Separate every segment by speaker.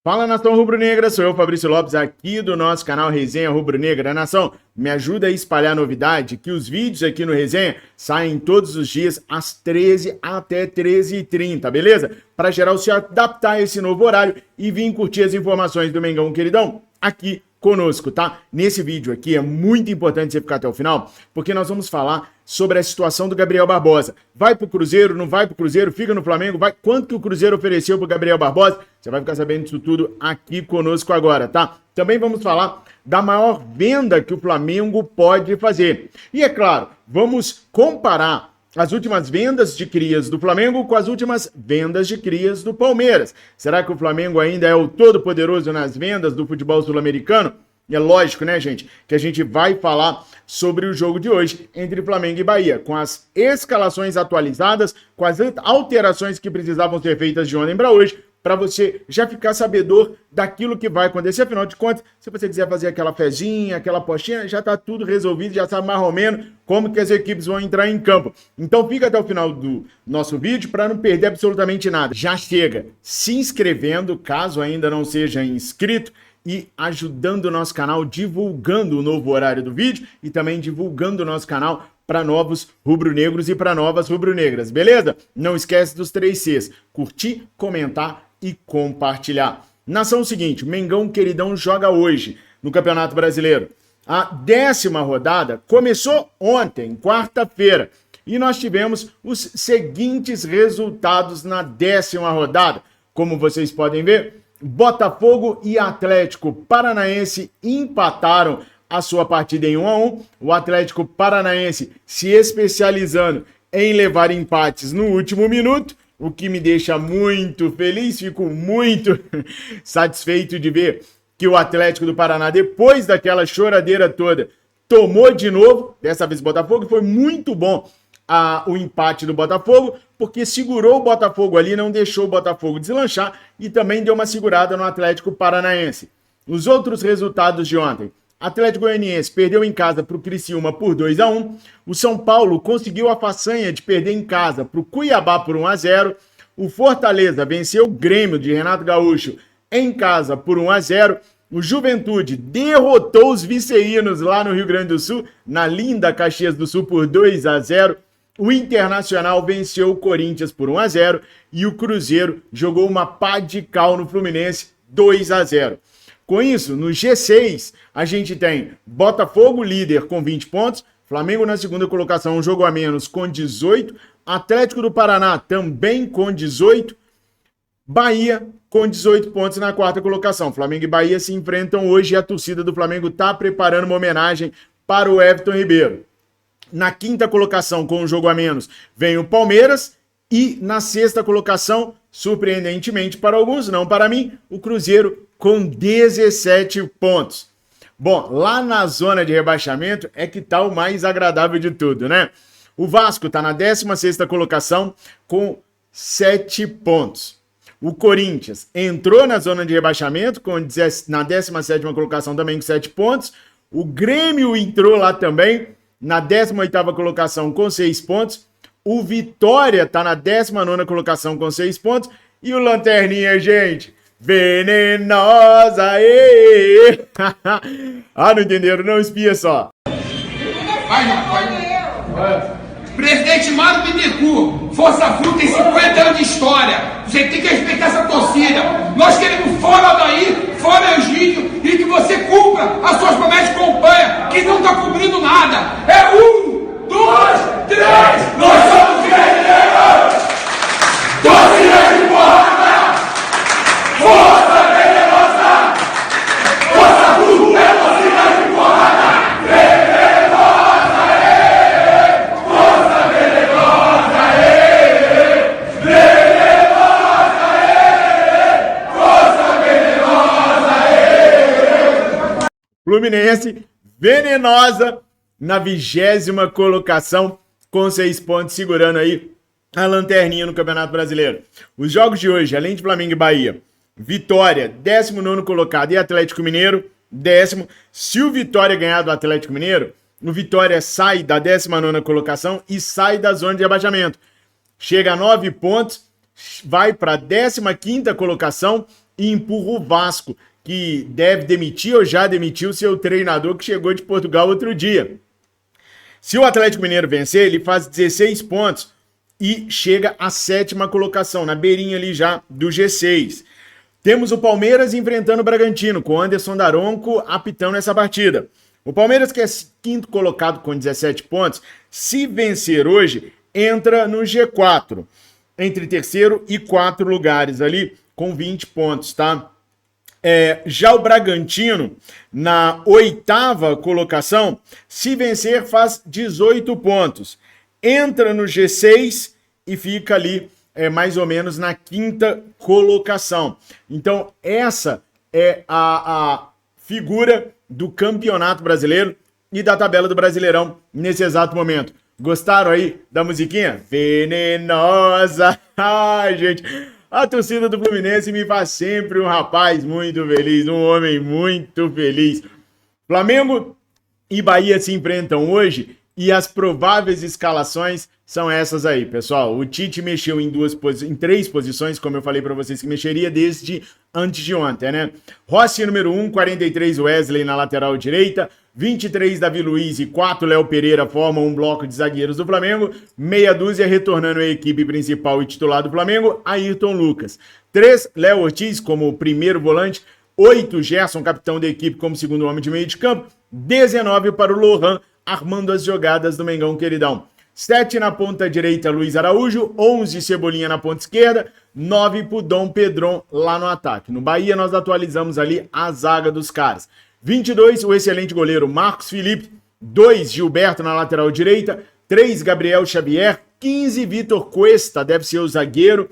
Speaker 1: Fala, Nação Rubro-Negra, sou eu, Fabrício Lopes, aqui do nosso canal Resenha Rubro-Negra. Nação, me ajuda a espalhar a novidade, que os vídeos aqui no Resenha saem todos os dias às 13 até 13h30, beleza? Para geral se adaptar a esse novo horário e vir curtir as informações do Mengão Queridão aqui conosco, tá? Nesse vídeo aqui é muito importante você ficar até o final, porque nós vamos falar sobre a situação do Gabriel Barbosa. Vai pro Cruzeiro, não vai pro Cruzeiro, fica no Flamengo, vai. Quanto que o Cruzeiro ofereceu pro Gabriel Barbosa? Você vai ficar sabendo disso tudo aqui conosco agora, tá? Também vamos falar da maior venda que o Flamengo pode fazer. E é claro, vamos comparar as últimas vendas de crias do Flamengo com as últimas vendas de crias do Palmeiras. Será que o Flamengo ainda é o todo-poderoso nas vendas do futebol sul-americano? E é lógico, né, gente, que a gente vai falar sobre o jogo de hoje entre Flamengo e Bahia, com as escalações atualizadas, com as alterações que precisavam ser feitas de ontem para hoje, para você já ficar sabedor daquilo que vai acontecer. Afinal de contas, se você quiser fazer aquela fezinha, aquela postinha, já está tudo resolvido, já sabe mais ou menos como que as equipes vão entrar em campo. Então fica até o final do nosso vídeo para não perder absolutamente nada. Já chega se inscrevendo, caso ainda não seja inscrito, e ajudando o nosso canal, divulgando o novo horário do vídeo e também divulgando o nosso canal para novos rubro-negros e para novas rubro-negras, beleza? Não esquece dos 3 Cs, curtir, comentar e compartilhar. Nação, seguinte, o Mengão Queridão joga hoje no Campeonato Brasileiro. A 10ª rodada começou ontem, quarta-feira, e nós tivemos os seguintes resultados na 10ª rodada. Como vocês podem ver, Botafogo e Atlético Paranaense empataram a sua partida em 1-1. O Atlético Paranaense se especializando em levar empates no último minuto, o que me deixa muito feliz, fico muito satisfeito de ver que o Atlético do Paraná, depois daquela choradeira toda, tomou de novo, dessa vez o Botafogo, foi muito bom o empate do Botafogo, porque segurou o Botafogo ali, não deixou o Botafogo deslanchar e também deu uma segurada no Atlético Paranaense. Os outros resultados de ontem: Atlético Goianiense perdeu em casa para o Criciúma por 2-1, o São Paulo conseguiu a façanha de perder em casa para o Cuiabá por 1-0, o Fortaleza venceu o Grêmio de Renato Gaúcho em casa por 1-0, o Juventude derrotou os viceínos lá no Rio Grande do Sul, na linda Caxias do Sul, por 2-0, o Internacional venceu o Corinthians por 1-0 e o Cruzeiro jogou uma pá de cal no Fluminense 2-0. Com isso, no G6, a gente tem Botafogo líder com 20 pontos, Flamengo na segunda colocação, um jogo a menos com 18, Atlético do Paraná também com 18, Bahia com 18 pontos na quarta colocação. Flamengo e Bahia se enfrentam hoje e a torcida do Flamengo está preparando uma homenagem para o Everton Ribeiro. Na quinta colocação, com um jogo a menos, vem o Palmeiras. E na sexta colocação, surpreendentemente para alguns, não para mim, o Cruzeiro com 17 pontos. Bom, lá na zona de rebaixamento é que tá o mais agradável de tudo, né? O Vasco tá na 16ª colocação com 7 pontos. O Corinthians entrou na zona de rebaixamento na 17ª colocação também com 7 pontos. O Grêmio entrou lá também na 18ª colocação com 6 pontos. O Vitória está na 19ª colocação com 6 pontos. E o Lanterninha, gente, venenosa, Ah, não entenderam? Não, espia só.
Speaker 2: Vai. Presidente Mário Bittencourt, Força Flu tem 50 anos de história. Você tem que respeitar essa torcida. Nós queremos fora daí, fora Eugênio, e que você cumpra as suas promessas de campanha, que não está cumprindo nada. É 1, 2, 3, nós somos guerreiros! Torcida de porrada! Força venenosa! Força Flu é torcida de porrada!
Speaker 1: Fluminense, venenosa, na 20ª colocação, com 6 pontos, segurando aí a lanterninha no Campeonato Brasileiro. Os jogos de hoje, além de Flamengo e Bahia, Vitória, 19º colocado, e Atlético Mineiro, 10º. Se o Vitória ganhar do Atlético Mineiro, o Vitória sai da 19ª colocação e sai da zona de rebaixamento. Chega a 9 pontos, vai para a 15ª colocação e empurra o Vasco, que deve demitir ou já demitiu seu treinador que chegou de Portugal outro dia. Se o Atlético Mineiro vencer, ele faz 16 pontos e chega à 7ª colocação, na beirinha ali já do G6. Temos o Palmeiras enfrentando o Bragantino, com Anderson Daronco apitando essa partida. O Palmeiras, que é 5º colocado com 17 pontos, se vencer hoje, entra no G4, entre 3º e 4º lugares ali, com 20 pontos, tá? Já o Bragantino, na 8ª colocação, se vencer faz 18 pontos. Entra no G6 e fica ali mais ou menos na 5ª colocação. Então essa é a figura do Campeonato Brasileiro e da tabela do Brasileirão nesse exato momento. Gostaram aí da musiquinha? Venenosa! Ai, gente... A torcida do Fluminense me faz sempre um rapaz muito feliz, um homem muito feliz. Flamengo e Bahia se enfrentam hoje e as prováveis escalações são essas aí, pessoal. O Tite mexeu em 3 posições, como eu falei para vocês que mexeria desde antes de ontem, né? Rossi, número 1, 43 Wesley na lateral direita, 23 Davi Luiz e 4 Léo Pereira formam um bloco de zagueiros do Flamengo, meia dúzia retornando à equipe principal e titular do Flamengo, Ayrton Lucas. 3 Léo Ortiz como primeiro volante, 8 Gerson, capitão da equipe, como segundo homem de meio de campo, 19 para o Lohan, armando as jogadas do Mengão queridão. 7 na ponta direita, Luiz Araújo, 11 Cebolinha na ponta esquerda, 9 pro Dom Pedron lá no ataque. No Bahia nós atualizamos ali a zaga dos caras. 22, o excelente goleiro Marcos Felipe, 2 Gilberto na lateral direita, 3 Gabriel Xavier, 15 Vitor Cuesta, deve ser o zagueiro,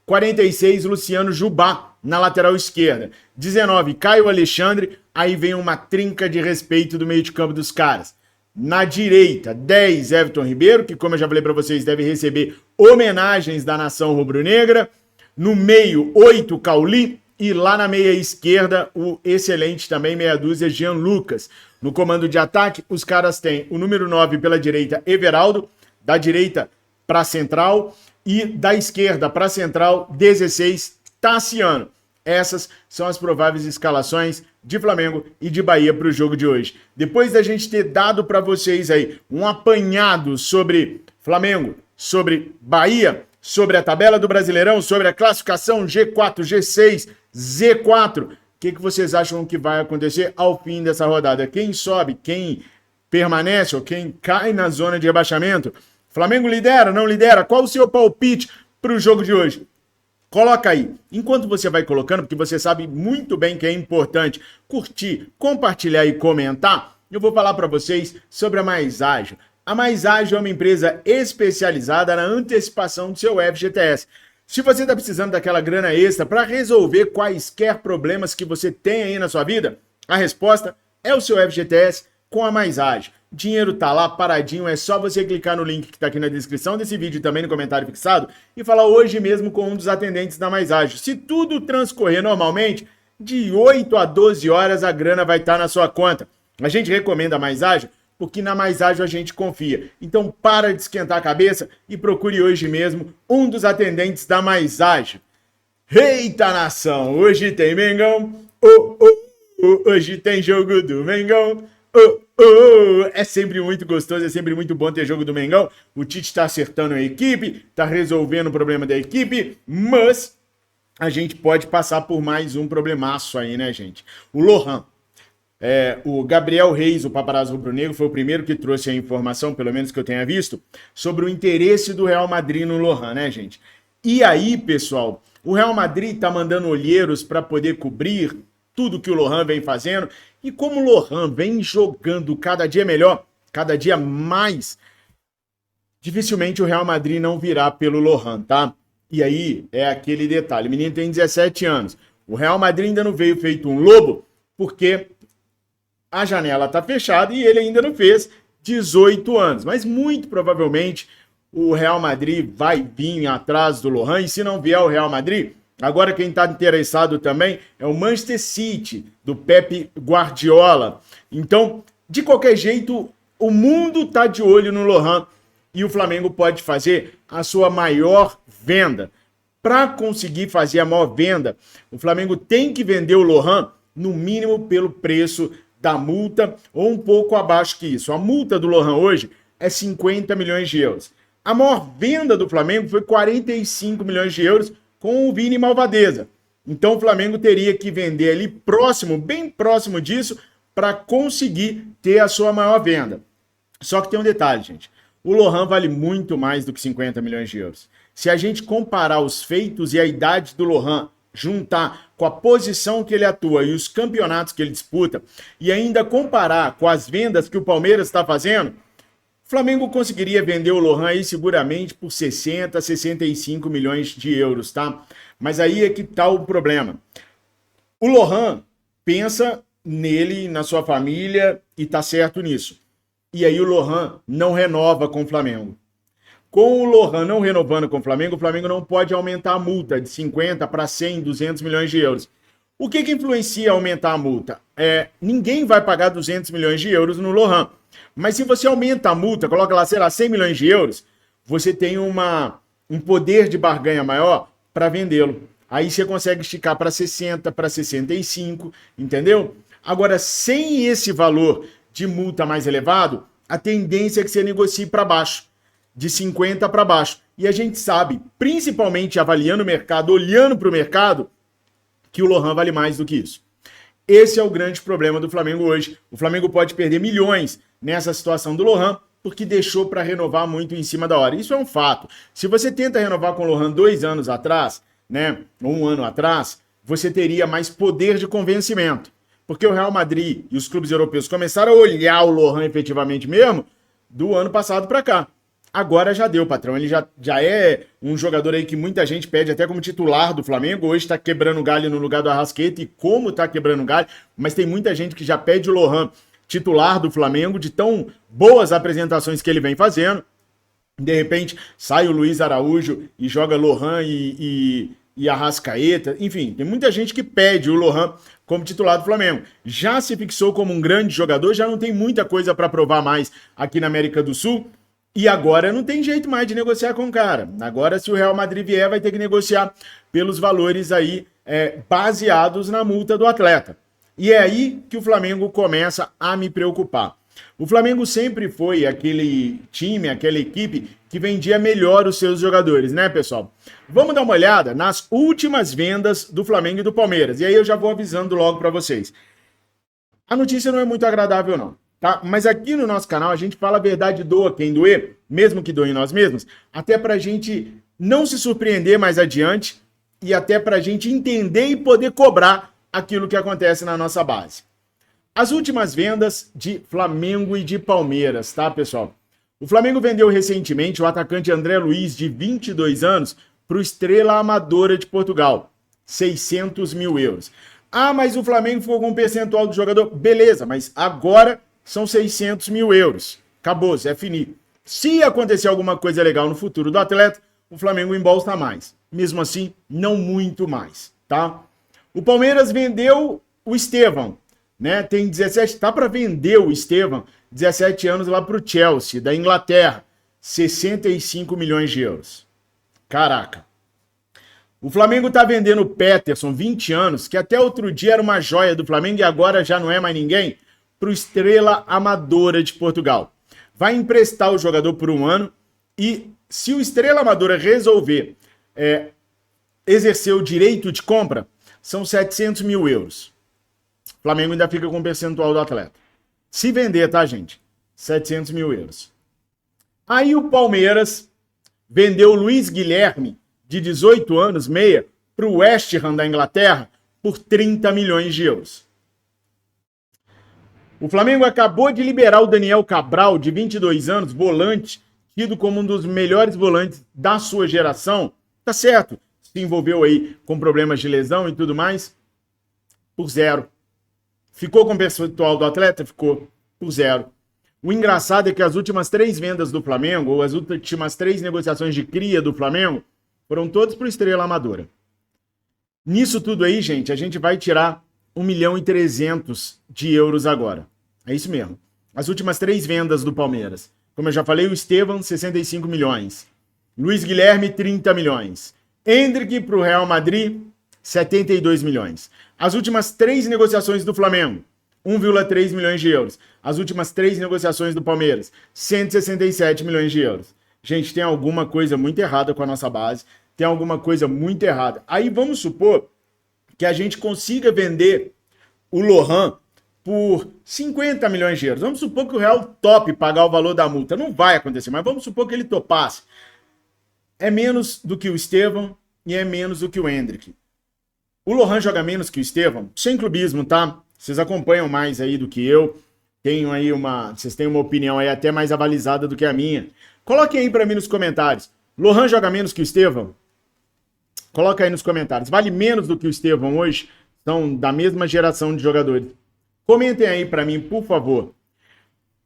Speaker 1: 46 Luciano Jubá na lateral esquerda, 19 Caio Alexandre, aí vem uma trinca de respeito do meio de campo dos caras. Na direita, 10 Everton Ribeiro, que como eu já falei para vocês, deve receber homenagens da nação rubro-negra. No meio, 8 Cauli. E lá na meia esquerda, o excelente também, meia dúzia, Jean Lucas. No comando de ataque, os caras têm o número 9 pela direita, Everaldo. Da direita para central. E da esquerda para central, 16, Tassiano. Essas são as prováveis escalações de Flamengo e de Bahia para o jogo de hoje. Depois da gente ter dado para vocês aí um apanhado sobre Flamengo, sobre Bahia, sobre a tabela do Brasileirão, sobre a classificação G4, G6, Z4, o que vocês acham que vai acontecer ao fim dessa rodada? Quem sobe, quem permanece ou quem cai na zona de rebaixamento? Flamengo lidera, não lidera? Qual o seu palpite para o jogo de hoje? Coloca aí. Enquanto você vai colocando, porque você sabe muito bem que é importante curtir, compartilhar e comentar, eu vou falar para vocês sobre a Mais Ágil. A Mais Ágil é uma empresa especializada na antecipação do seu FGTS. Se você está precisando daquela grana extra para resolver quaisquer problemas que você tem aí na sua vida, a resposta é o seu FGTS com a Mais Ágil. Dinheiro tá lá paradinho, é só você clicar no link que está aqui na descrição desse vídeo e também no comentário fixado e falar hoje mesmo com um dos atendentes da Mais Ágil. Se tudo transcorrer normalmente, de 8 a 12 horas a grana vai estar na sua conta. A gente recomenda a Mais Ágil porque na Mais Ágil a gente confia. Então para de esquentar a cabeça e procure hoje mesmo um dos atendentes da Mais Ágil. Eita nação, hoje tem Mengão, hoje tem jogo do Mengão, é sempre muito gostoso, é sempre muito bom ter jogo do Mengão. O Tite tá acertando a equipe, tá resolvendo o problema da equipe, mas a gente pode passar por mais um problemaço aí, né, gente? O Lohan. O Gabriel Reis, o paparazzo rubro-negro, foi o primeiro que trouxe a informação, pelo menos que eu tenha visto, sobre o interesse do Real Madrid no Lohan, né, gente? E aí, pessoal, o Real Madrid tá mandando olheiros para poder cobrir tudo que o Lohan vem fazendo. E como o Lohan vem jogando cada dia melhor, cada dia mais, dificilmente o Real Madrid não virá pelo Lohan, tá? E aí é aquele detalhe, o menino tem 17 anos. O Real Madrid ainda não veio feito um lobo, porque a janela tá fechada e ele ainda não fez 18 anos. Mas muito provavelmente o Real Madrid vai vir atrás do Lohan, e se não vier o Real Madrid, agora quem está interessado também é o Manchester City, do Pep Guardiola. Então, de qualquer jeito, o mundo está de olho no Lohan e o Flamengo pode fazer a sua maior venda. Para conseguir fazer a maior venda, o Flamengo tem que vender o Lohan no mínimo pelo preço da multa ou um pouco abaixo que isso. A multa do Lohan hoje é 50 milhões de euros. A maior venda do Flamengo foi 45 milhões de euros com o Vini Malvadeza. Então o Flamengo teria que vender ali próximo, bem próximo disso, para conseguir ter a sua maior venda. Só que tem um detalhe, gente. O Lohan vale muito mais do que 50 milhões de euros. Se a gente comparar os feitos e a idade do Lohan, juntar com a posição que ele atua e os campeonatos que ele disputa, e ainda comparar com as vendas que o Palmeiras está fazendo, o Flamengo conseguiria vender o Lohan aí seguramente por 60, 65 milhões de euros, tá? Mas aí é que tá o problema. O Lohan pensa nele, na sua família, e tá certo nisso. E aí o Lohan não renova com o Flamengo. Com o Lohan não renovando com o Flamengo não pode aumentar a multa de 50 para 100, 200 milhões de euros. O que influencia aumentar a multa? Ninguém vai pagar 200 milhões de euros no Lohan. Mas se você aumenta a multa, coloca lá, sei lá, 100 milhões de euros, você tem um poder de barganha maior para vendê-lo. Aí você consegue esticar para 60, para 65, entendeu? Agora, sem esse valor de multa mais elevado, a tendência é que você negocie para baixo, de 50 para baixo. E a gente sabe, principalmente avaliando o mercado, olhando para o mercado, que o Lohan vale mais do que isso. Esse é o grande problema do Flamengo hoje. O Flamengo pode perder milhões nessa situação do Lohan, porque deixou para renovar muito em cima da hora. Isso é um fato. Se você tenta renovar com o Lohan 2 anos atrás, né, ou 1 ano atrás, você teria mais poder de convencimento. Porque o Real Madrid e os clubes europeus começaram a olhar o Lohan efetivamente mesmo do ano passado para cá. Agora já deu, patrão. Ele já é um jogador aí que muita gente pede até como titular do Flamengo. Hoje está quebrando galho no lugar do Arrascaeta. E como está quebrando galho, mas tem muita gente que já pede o Lohan titular do Flamengo, de tão boas apresentações que ele vem fazendo. De repente, sai o Luiz Araújo e joga Lohan e Arrascaeta. Enfim, tem muita gente que pede o Lohan como titular do Flamengo. Já se fixou como um grande jogador, já não tem muita coisa para provar mais aqui na América do Sul. E agora não tem jeito mais de negociar com o cara. Agora, se o Real Madrid vier, vai ter que negociar pelos valores aí baseados na multa do atleta. E é aí que o Flamengo começa a me preocupar. O Flamengo sempre foi aquele time, aquela equipe que vendia melhor os seus jogadores, né, pessoal? Vamos dar uma olhada nas últimas vendas do Flamengo e do Palmeiras. E aí eu já vou avisando logo para vocês. A notícia não é muito agradável, não. Tá? Mas aqui no nosso canal a gente fala a verdade, doa quem doer, mesmo que doe em nós mesmos, até pra gente não se surpreender mais adiante e até pra gente entender e poder cobrar aquilo que acontece na nossa base. As últimas vendas de Flamengo e de Palmeiras, tá, pessoal? O Flamengo vendeu recentemente o atacante André Luiz, de 22 anos, pro Estrela Amadora de Portugal, 600 mil euros. Ah, mas o Flamengo ficou com um percentual do jogador. Beleza, mas agora são 600 mil euros. Acabou, é finito. Se acontecer alguma coisa legal no futuro do atleta, o Flamengo embolsa mais. Mesmo assim, não muito mais, tá? O Palmeiras vendeu o Estevão, né? Tem 17, tá para vender o Estevão, 17 anos lá pro Chelsea, da Inglaterra, 65 milhões de euros. Caraca. O Flamengo tá vendendo o Peterson, 20 anos, que até outro dia era uma joia do Flamengo e agora já não é mais ninguém, pro Estrela Amadora de Portugal. Vai emprestar o jogador por 1 ano e se o Estrela Amadora resolver exercer o direito de compra, são 700 mil euros. O Flamengo ainda fica com o percentual do atleta. Se vender, tá, gente? 700 mil euros. Aí o Palmeiras vendeu o Luiz Guilherme, de 18 anos, meia, para o West Ham da Inglaterra, por 30 milhões de euros. O Flamengo acabou de liberar o Daniel Cabral, de 22 anos, volante, tido como um dos melhores volantes da sua geração. Tá certo, se envolveu aí com problemas de lesão e tudo mais, por 0. Ficou com o percentual do atleta? Ficou por 0. O engraçado é que as últimas 3 vendas do Flamengo, ou as últimas 3 negociações de cria do Flamengo, foram todas para o Estrela Amadora. Nisso tudo aí, gente, a gente vai tirar 1.300.000 de euros agora. É isso mesmo. As últimas 3 vendas do Palmeiras. Como eu já falei, o Estevão, 65 milhões. Luiz Guilherme, 30 milhões. Endrick para o Real Madrid, 72 milhões. As últimas 3 negociações do Flamengo, 1,3 milhões de euros. As últimas 3 negociações do Palmeiras, 167 milhões de euros. Gente, tem alguma coisa muito errada com a nossa base, tem alguma coisa muito errada. Aí vamos supor que a gente consiga vender o Lohan por 50 milhões de euros. Vamos supor que o Real tope pagar o valor da multa. Não vai acontecer, mas vamos supor que ele topasse. É menos do que o Estevão e é menos do que o Endrick. O Lohan joga menos que o Estevão, sem clubismo, tá? Vocês acompanham mais aí do que eu. Vocês têm uma opinião aí até mais avalizada do que a minha. Coloquem aí pra mim nos comentários. Lohan joga menos que o Estevão? Coloca aí nos comentários. Vale menos do que o Estevão hoje? São da mesma geração de jogadores. Comentem aí pra mim, por favor.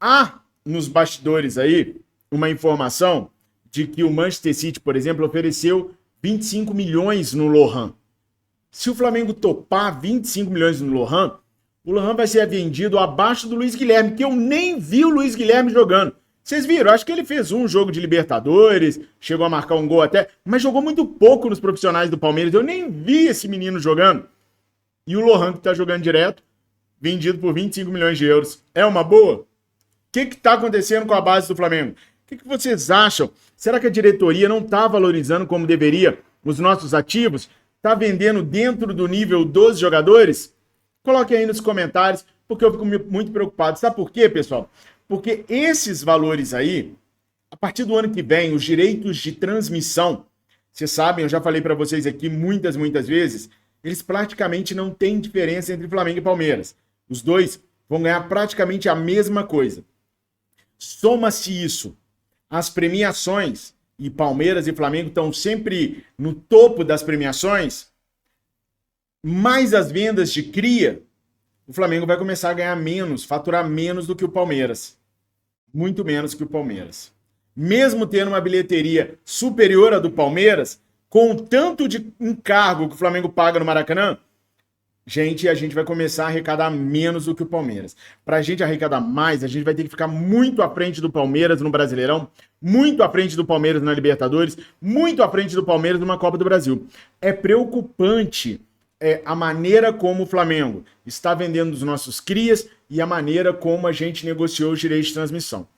Speaker 1: Há nos bastidores aí uma informação de que o Manchester City, por exemplo, ofereceu 25 milhões no Lohan. Se o Flamengo topar 25 milhões no Lohan, o Lohan vai ser vendido abaixo do Luiz Guilherme, que eu nem vi o Luiz Guilherme jogando. Vocês viram? Acho que ele fez um jogo de Libertadores, chegou a marcar um gol até, mas jogou muito pouco nos profissionais do Palmeiras. Eu nem vi esse menino jogando. E o Lohan, que tá jogando direto, vendido por 25 milhões de euros. É uma boa? O que tá acontecendo com a base do Flamengo? O que vocês acham? Será que a diretoria não tá valorizando como deveria os nossos ativos? Tá vendendo dentro do nível dos jogadores? Coloque aí nos comentários, porque eu fico muito preocupado. Sabe por quê, pessoal? Porque esses valores aí, a partir do ano que vem, os direitos de transmissão, vocês sabem, eu já falei para vocês aqui muitas vezes, eles praticamente não têm diferença entre Flamengo e Palmeiras. Os dois vão ganhar praticamente a mesma coisa. Soma-se isso, as premiações, e Palmeiras e Flamengo estão sempre no topo das premiações, mais as vendas de cria, o Flamengo vai começar a ganhar menos, faturar menos do que o Palmeiras. Muito menos que o Palmeiras. Mesmo tendo uma bilheteria superior à do Palmeiras, com o tanto de encargo que o Flamengo paga no Maracanã, a gente vai começar a arrecadar menos do que o Palmeiras. Pra gente arrecadar mais, a gente vai ter que ficar muito à frente do Palmeiras no Brasileirão, muito à frente do Palmeiras na Libertadores, muito à frente do Palmeiras numa Copa do Brasil. É preocupante a maneira como o Flamengo está vendendo os nossos crias e a maneira como a gente negociou os direitos de transmissão.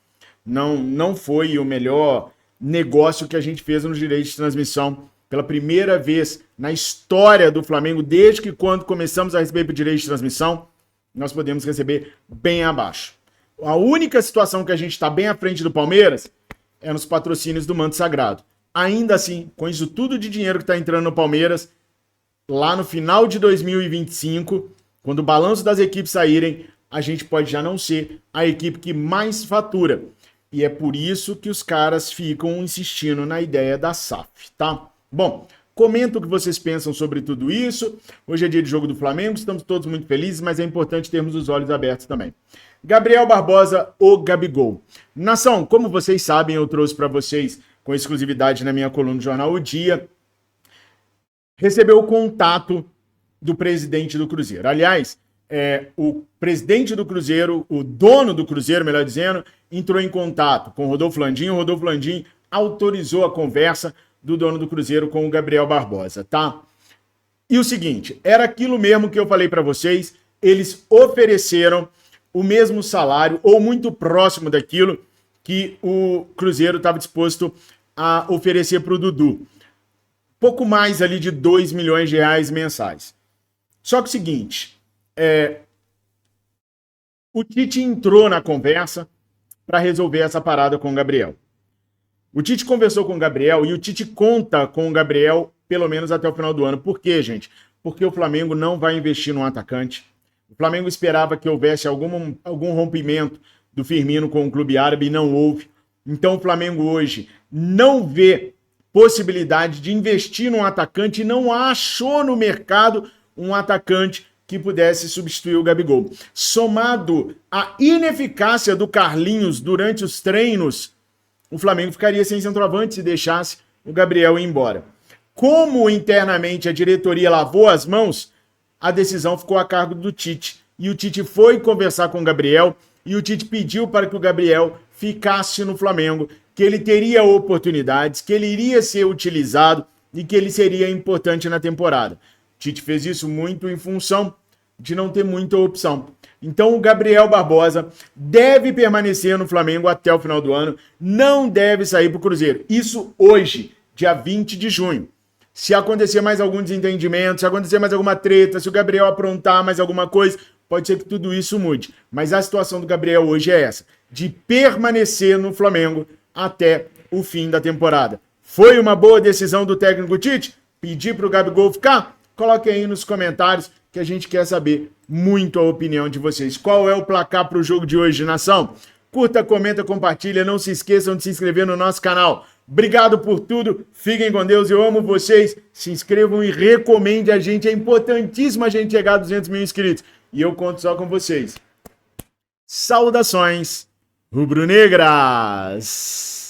Speaker 1: Não foi o melhor negócio que a gente fez nos direitos de transmissão. Pela primeira vez na história do Flamengo, desde que quando começamos a receber direitos de transmissão, nós podemos receber bem abaixo. A única situação que a gente está bem à frente do Palmeiras é nos patrocínios do Manto Sagrado. Ainda assim, com isso tudo de dinheiro que está entrando no Palmeiras, lá no final de 2025, quando o balanço das equipes saírem, a gente pode já não ser a equipe que mais fatura. E é por isso que os caras ficam insistindo na ideia da SAF, tá? Bom, comenta o que vocês pensam sobre tudo isso. Hoje é dia de jogo do Flamengo, estamos todos muito felizes, mas é importante termos os olhos abertos também. Gabriel Barbosa, o Gabigol. Nação, como vocês sabem, eu trouxe para vocês com exclusividade na minha coluna do Jornal O Dia, recebeu o contato do presidente do Cruzeiro. Aliás, o presidente do Cruzeiro, o dono do Cruzeiro, melhor dizendo, entrou em contato com o Rodolfo Landim. O Rodolfo Landim autorizou a conversa do dono do Cruzeiro com o Gabriel Barbosa, tá? E o seguinte, era aquilo mesmo que eu falei para vocês, eles ofereceram o mesmo salário, ou muito próximo daquilo que o Cruzeiro estava disposto a oferecer para o Dudu. Pouco mais ali de 2 milhões de reais mensais. Só que o seguinte, o Tite entrou na conversa para resolver essa parada com o Gabriel. O Tite conversou com o Gabriel e o Tite conta com o Gabriel pelo menos até o final do ano. Por quê, gente? Porque o Flamengo não vai investir num atacante. O Flamengo esperava que houvesse algum rompimento do Firmino com o clube árabe e não houve. Então o Flamengo hoje não vê possibilidade de investir num atacante e não achou no mercado um atacante que pudesse substituir o Gabigol. Somado à ineficácia do Carlinhos durante os treinos, o Flamengo ficaria sem centroavante se deixasse o Gabriel ir embora. Como internamente a diretoria lavou as mãos, a decisão ficou a cargo do Tite. E o Tite foi conversar com o Gabriel e o Tite pediu para que o Gabriel ficasse no Flamengo, que ele teria oportunidades, que ele iria ser utilizado e que ele seria importante na temporada. Tite fez isso muito em função de não ter muita opção. Então o Gabriel Barbosa deve permanecer no Flamengo até o final do ano, não deve sair para o Cruzeiro. Isso hoje, dia 20 de junho. Se acontecer mais algum desentendimento, se acontecer mais alguma treta, se o Gabriel aprontar mais alguma coisa, pode ser que tudo isso mude. Mas a situação do Gabriel hoje é essa, de permanecer no Flamengo até o fim da temporada. Foi uma boa decisão do técnico Tite? Pedir para o Gabigol ficar? Coloque aí nos comentários que a gente quer saber muito a opinião de vocês. Qual é o placar para o jogo de hoje, nação? Curta, comenta, compartilha. Não se esqueçam de se inscrever no nosso canal. Obrigado por tudo. Fiquem com Deus. Eu amo vocês. Se inscrevam e recomendem a gente. É importantíssimo a gente chegar a 200 mil inscritos. E eu conto só com vocês. Saudações rubro-negras!